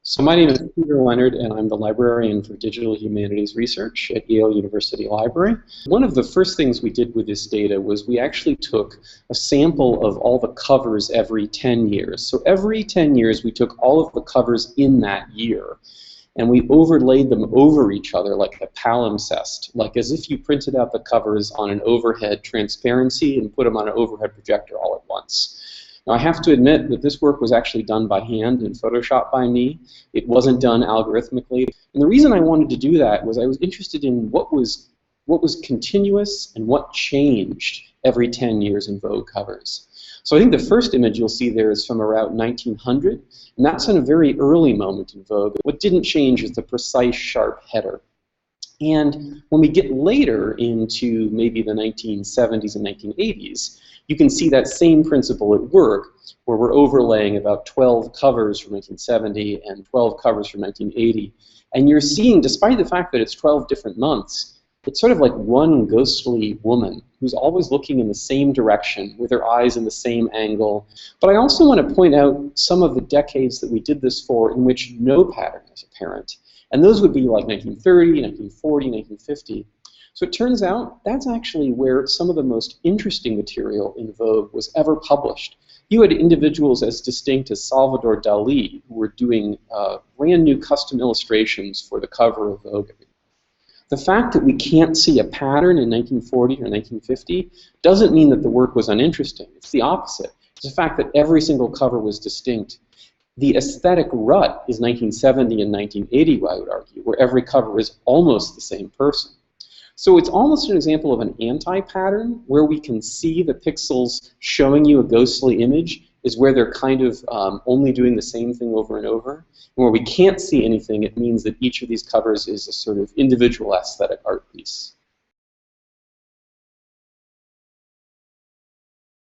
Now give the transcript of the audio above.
So my name is Leonard, and I'm the librarian for digital humanities research at Yale University Library. One of the first things we did with this data was we actually took a sample of all the covers every 10 years. So every 10 years we took all of the covers in that year, and we overlaid them over each other like a palimpsest, like as if you printed out the covers on an overhead transparency and put them on an overhead projector all at once. Now, I have to admit that this work was actually done by hand in Photoshop by me. It wasn't done algorithmically. And the reason I wanted to do that was I was interested in what was continuous and what changed every 10 years in Vogue covers. So I think the first image you'll see there is from around 1900, and that's in a very early moment in Vogue. What didn't change is the precise, sharp header. And when we get later into maybe the 1970s and 1980s, you can see that same principle at work, where we're overlaying about 12 covers from 1970 and 12 covers from 1980. And you're seeing, despite the fact that it's 12 different months, it's sort of like one ghostly woman who's always looking in the same direction with her eyes in the same angle. But I also want to point out some of the decades that we did this for in which no pattern is apparent. And those would be like 1930, 1940, 1950. So it turns out that's actually where some of the most interesting material in Vogue was ever published. You had individuals as distinct as Salvador Dali who were doing brand new custom illustrations for the cover of Vogue. The fact that we can't see a pattern in 1940 or 1950 doesn't mean that the work was uninteresting. It's the opposite. It's the fact that every single cover was distinct. The aesthetic rut is 1970 and 1980, I would argue, where every cover is almost the same person. So it's almost an example of an anti-pattern, where we can see the pixels showing you a ghostly image is where they're kind of only doing the same thing over and over. And where we can't see anything, it means that each of these covers is a sort of individual aesthetic art piece.